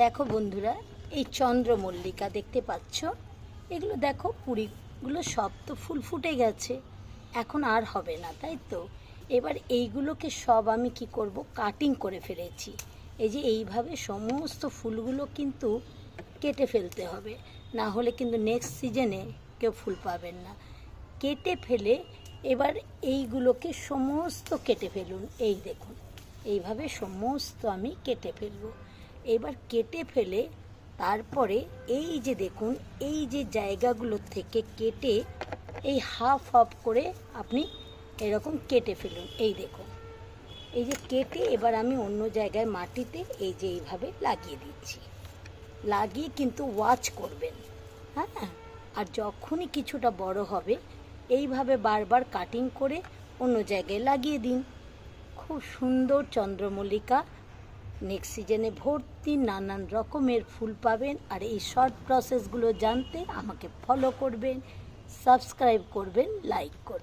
দেখো বন্ধুরা, এই চন্দ্রমল্লিকা দেখতে পাচ্ছ? এগুলো দেখো, কুড়িগুলো সব তো ফুল ফুটে গেছে, এখন আর হবে না, তাই তো? এবার এইগুলোকে সব আমি কি করব, কাটিং করে ফেলেছি। এই যে এইভাবে সমস্ত ফুলগুলো কিন্তু কেটে ফেলতে হবে, না হলে কিন্তু নেক্সট সিজনে কেউ ফুল পাবেন না। কেটে ফেলে এবার এইগুলোকে সমস্ত কেটে ফেলুন। এই দেখুন, এইভাবে সমস্ত আমি কেটে ফেলবো। এবার কেটে ফেলে তারপরে এই যে দেখুন, এই যে জায়গাগুলো থেকে কেটে এই হাফ হাফ করে আপনি এরকম কেটে ফেলুন। এই দেখুন, এই যে কেটে এবার আমি অন্য জায়গায় মাটিতে এই যে এইভাবে লাগিয়ে দিচ্ছি। লাগিয়ে কিন্তু ওয়াচ করবেন, হ্যাঁ। আর যখনই কিছুটা বড় হবে এইভাবে বারবার কাটিং করে অন্য জায়গায় লাগিয়ে দিন। খুব সুন্দর চন্দ্রমল্লিকা নেক্সট সিজনে ভর্তি নানান রকমের ফুল পাবেন। আর এই শর্ট প্রসেসগুলো জানতে আমাকে ফলো করবেন, সাবস্ক্রাইব করবেন, লাইক করবেন।